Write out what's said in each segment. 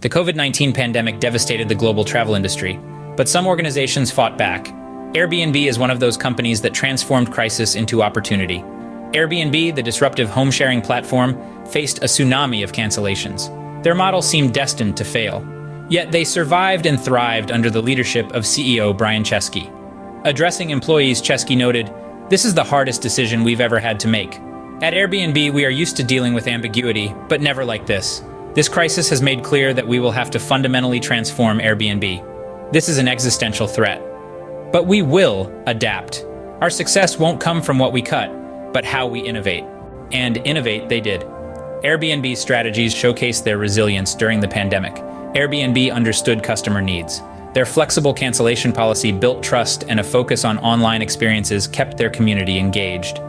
The COVID-19 pandemic devastated the global travel industry, but some organizations fought back. Airbnb is one of those companies that transformed crisis into opportunity. Airbnb, the disruptive home-sharing platform, faced a tsunami of cancellations. Their model seemed destined to fail. Yet they survived and thrived under the leadership of CEO Brian Chesky. Addressing employees, Chesky noted, "This is the hardest decision we've ever had to make. At Airbnb, we are used to dealing with ambiguity, but never like this. This crisis has made clear that we will have to fundamentally transform Airbnb. This is an existential threat. But we will adapt. Our success won't come from what we cut, but how we innovate." And innovate they did. Airbnb's strategies showcased their resilience during the pandemic. Airbnb understood customer needs. Their flexible cancellation policy built trust, and a focus on online experiences kept their community engaged.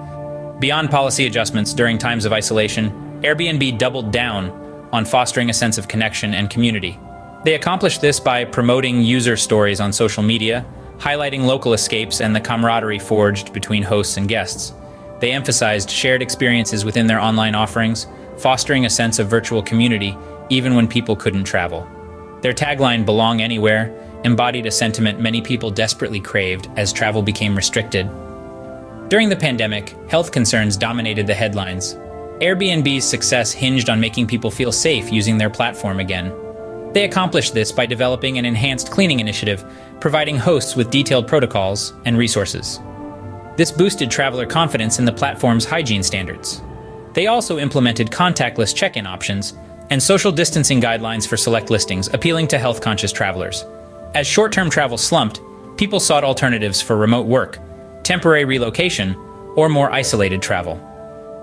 Beyond policy adjustments during times of isolation, Airbnb doubled down on fostering a sense of connection and community. They accomplished this by promoting user stories on social media, highlighting local escapes and the camaraderie forged between hosts and guests. They emphasized shared experiences within their online offerings, fostering a sense of virtual community even when people couldn't travel. Their tagline, "Belong Anywhere," embodied a sentiment many people desperately craved as travel became restricted. During the pandemic, health concerns dominated the headlines. Airbnb's success hinged on making people feel safe using their platform again. They accomplished this by developing an enhanced cleaning initiative, providing hosts with detailed protocols and resources. This boosted traveler confidence in the platform's hygiene standards. They also implemented contactless check-in options and social distancing guidelines for select listings, appealing to health-conscious travelers. As short-term travel slumped, people sought alternatives for remote work, temporary relocation, or more isolated travel.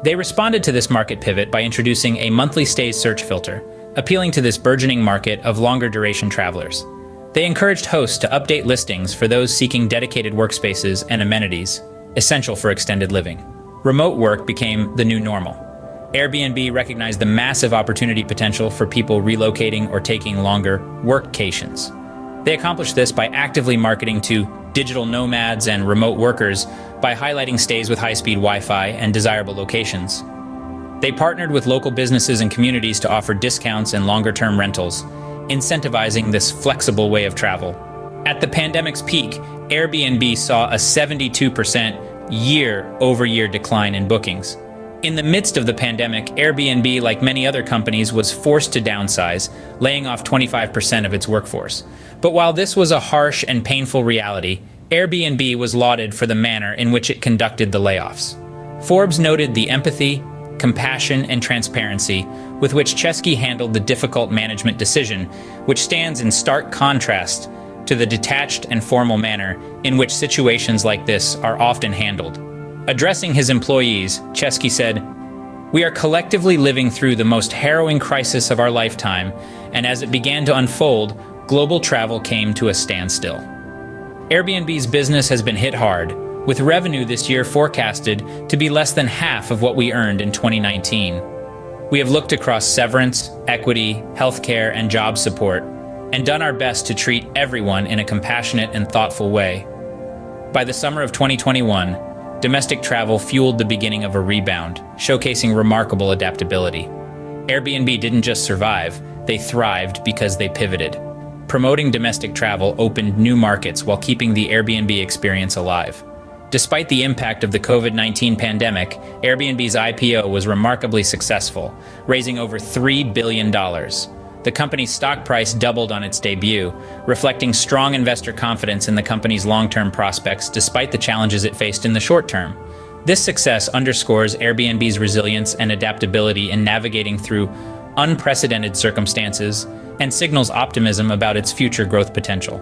They responded to this market pivot by introducing a monthly stays search filter, appealing to this burgeoning market of longer-duration travelers. They encouraged hosts to update listings for those seeking dedicated workspaces and amenities, essential for extended living. Remote work became the new normal. Airbnb recognized the massive opportunity potential for people relocating or taking longer workcations. They accomplished this by actively marketing to digital nomads and remote workers by highlighting stays with high-speed Wi-Fi and desirable locations. They partnered with local businesses and communities to offer discounts and longer-term rentals, incentivizing this flexible way of travel. At the pandemic's peak, Airbnb saw a 72% year-over-year decline in bookings. In the midst of the pandemic, Airbnb, like many other companies, was forced to downsize, laying off 25% of its workforce. But while this was a harsh and painful reality, Airbnb was lauded for the manner in which it conducted the layoffs. Forbes noted the empathy, compassion, and transparency with which Chesky handled the difficult management decision, which stands in stark contrast to the detached and formal manner in which situations like this are often handled. Addressing his employees, Chesky said, "We are collectively living through the most harrowing crisis of our lifetime, and as it began to unfold, global travel came to a standstill." Airbnb's business has been hit hard, with revenue this year forecasted to be less than half of what we earned in 2019. We have looked across severance, equity, healthcare, and job support, and done our best to treat everyone in a compassionate and thoughtful way. By the summer of 2021, domestic travel fueled the beginning of a rebound, showcasing remarkable adaptability. Airbnb didn't just survive, they thrived because they pivoted. Promoting domestic travel opened new markets while keeping the Airbnb experience alive. Despite the impact of the COVID-19 pandemic, Airbnb's IPO was remarkably successful, raising over $3 billion. The company's stock price doubled on its debut, reflecting strong investor confidence in the company's long-term prospects despite the challenges it faced in the short term. This success underscores Airbnb's resilience and adaptability in navigating through unprecedented circumstances and signals optimism about its future growth potential.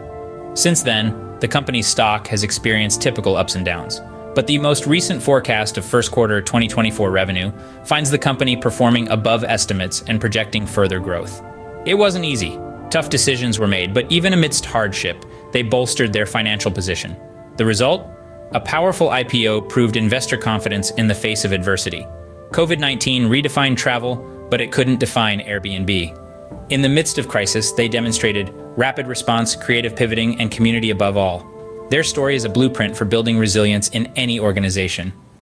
Since then, the company's stock has experienced typical ups and downs, but the most recent forecast of first quarter 2024 revenue finds the company performing above estimates and projecting further growth. It wasn't easy. Tough decisions were made, but even amidst hardship, they bolstered their financial position. The result? A powerful IPO proved investor confidence in the face of adversity. COVID-19 redefined travel, but it couldn't define Airbnb. In the midst of crisis, they demonstrated rapid response, creative pivoting, and community above all. Their story is a blueprint for building resilience in any organization.